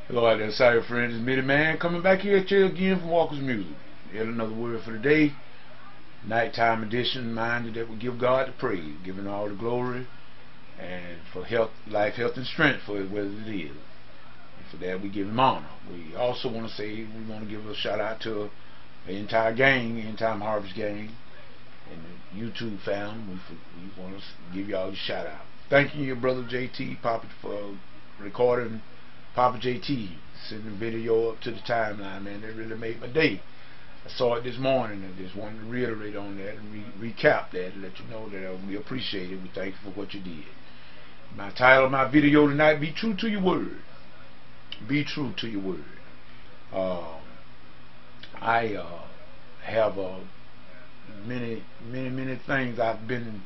Hello out there, sorry friends, it's Mitty Man coming back here at you again from Walker's Music. Yet another word for the day, nighttime edition, minded that we give God the praise, giving all the glory, and for health, life, health, and strength for it, whether it is. And for that we give Him honor. We also want to say we want to give a shout out to the entire gang, End Time Harvest gang, and the YouTube fam. We want to give y'all a shout out. Thank you, your brother JT Papa, for recording. Papa JT sending the video up to the timeline, man. That really made my day. I saw it this morning and just wanted to reiterate on that and recap that and let you know that we appreciate it. We thank you for what you did. My title of my video tonight: Be True to Your Word. Be true to your word. I have many things I've been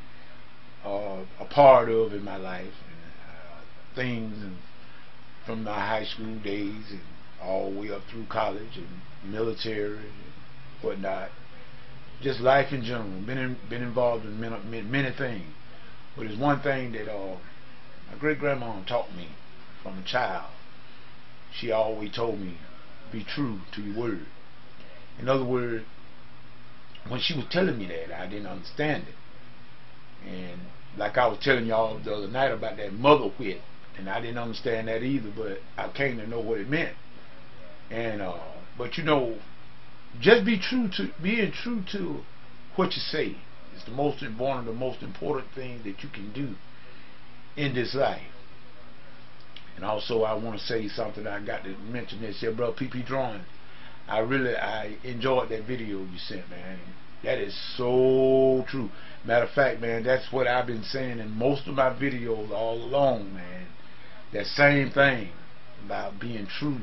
a part of in my life, and things from my high school days and all the way up through college and military and whatnot. Just life in general. Been involved in many things. But there's one thing that my great grandma taught me from a child. She always told me, be true to your word. In other words, when she was telling me that, I didn't understand it. And like I was telling y'all the other night about that mother whip, and I didn't understand that either, but I came to know what it meant. And but you know, just being true to what you say is the most important, the most important thing that you can do in this life. And also, I want to say something. I got to mention this here, bro. PP Drawing. I enjoyed that video you sent, man. That is so true. Matter of fact, man, that's what I've been saying in most of my videos all along, man. That same thing about being true.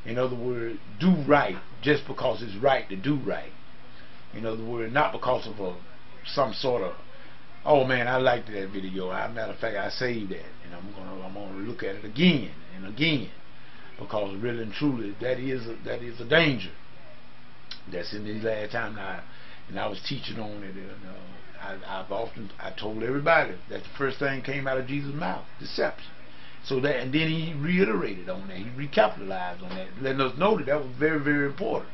In other words, do right just because it's right to do right. In other words, not because of some sort of, oh man, I liked that video. Matter of fact, I saved that, and I'm gonna look at it again and again, because really and truly, that is a danger that's in these last times. And I was teaching on it. And, I told everybody that the first thing came out of Jesus' mouth: deception. So that, and then he reiterated on that. He recapitalized on that, letting us know that that was very, very important.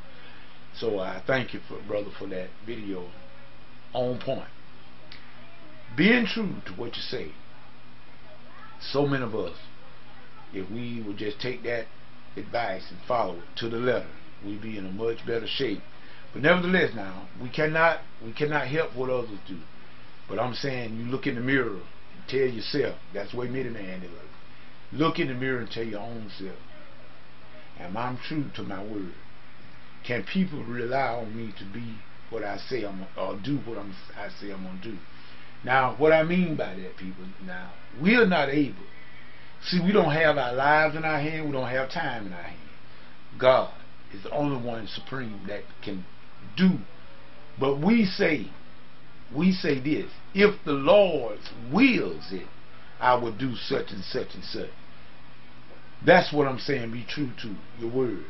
So I thank you, brother, for that video. On point. Being true to what you say. So many of us, if we would just take that advice and follow it to the letter, we'd be in a much better shape. But nevertheless, now we cannot help what others do. But I'm saying, you look in the mirror and tell yourself. That's the way Mitty Man did it. Look in the mirror and tell your own self, am I true to my word? Can people rely on me to be what I say or do what I say I'm going to do? Now, what I mean by that, people, now, we are not able. See, we don't have our lives in our hand. We don't have time in our hand. God is the only one supreme that can do. But we say this: if the Lord wills it, I will do such and such and such. That's what I'm saying. Be true to your word.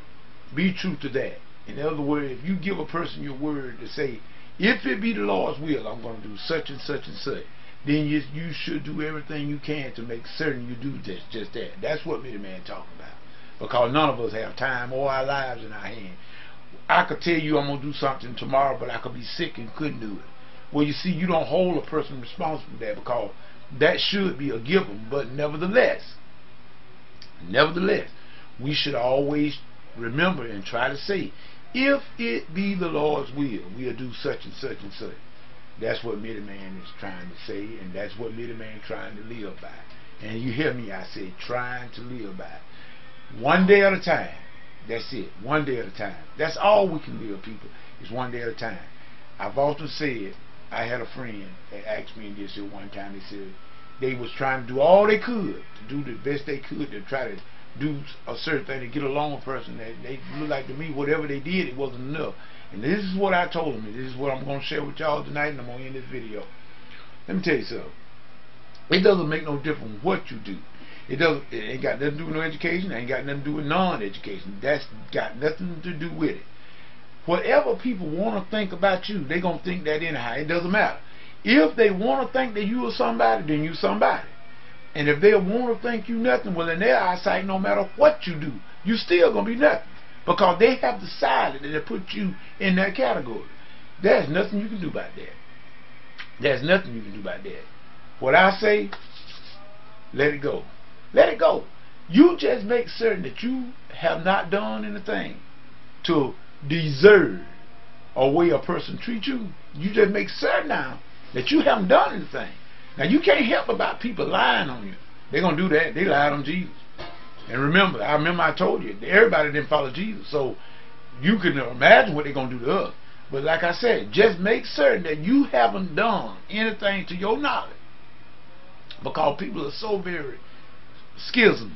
Be true to that. In other words, if you give a person your word to say, if it be the Lord's will, I'm going to do such and such and such, then you should do everything you can to make certain you do just that. That's what Mitty Man talking about. Because none of us have time or our lives in our hand. I could tell you I'm going to do something tomorrow, but I could be sick and couldn't do it. Well, you see, you don't hold a person responsible for that, because that should be a given. But nevertheless, we should always remember and try to say, if it be the Lord's will, we'll do such and such and such. That's what Mitty Man is trying to say, and that's what Mitty Man trying to live by. And you hear me, I say trying to live by. One day at a time. That's it. One day at a time. That's all we can live, people. It's one day at a time. I've often said, I had a friend that asked me this at one time. They said they was trying to do all they could to do the best they could to try to do a certain thing to get along with a person. They look like to me, whatever they did, it wasn't enough. And this is what I told them. And this is what I'm going to share with y'all tonight, and I'm going to end this video. Let me tell you something. It doesn't make no difference what you do. It ain't got nothing to do with no education. It ain't got nothing to do with non-education. That's got nothing to do with it. Whatever people want to think about you, they're going to think that anyhow. It doesn't matter. If they want to think that you are somebody, then you somebody. And if they want to think you nothing, well, in their eyesight, no matter what you do, you still going to be nothing. Because they have decided that they put you in that category. There's nothing you can do about that. There's nothing you can do about that. What I say, let it go. Let it go. You just make certain that you have not done anything to deserve a way a person treats you. You just make certain now that you haven't done anything. Now you can't help about people lying on you. They're going to do that. They lied on Jesus. And remember I told you, everybody didn't follow Jesus. So you can imagine what they're going to do to us. But like I said, just make certain that you haven't done anything to your knowledge. Because people are so very schisms.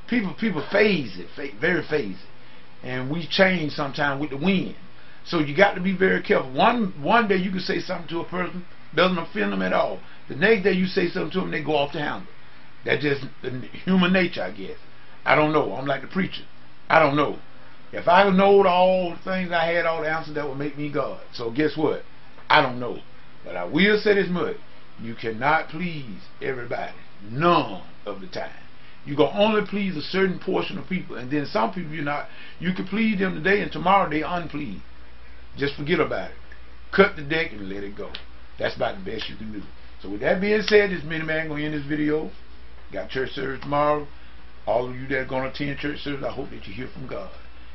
People phase it, very phase it. And we change sometimes with the wind. So you got to be very careful. One day you can say something to a person, doesn't offend them at all. The next day you say something to them, they go off the handle. That's just human nature, I guess. I don't know. I'm like the preacher. I don't know. If I knowed all the things I had, all the answers, that would make me God. So guess what? I don't know. But I will say this much. You cannot please everybody. None of the time. You can only please a certain portion of people. And then some people you can please them today and tomorrow they unpleased. Just forget about it. Cut the deck and let it go. That's about the best you can do. So with that being said, this Mini Man going to end this video. Got church service tomorrow. All of you that are going to attend church service, I hope that you hear from God.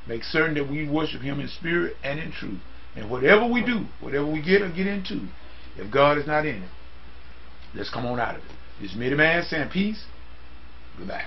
Make certain that we worship Him in spirit and in truth. And whatever we do, whatever we get or get into, if God is not in it, let's come on out of it. This Mini Man saying peace. Goodbye.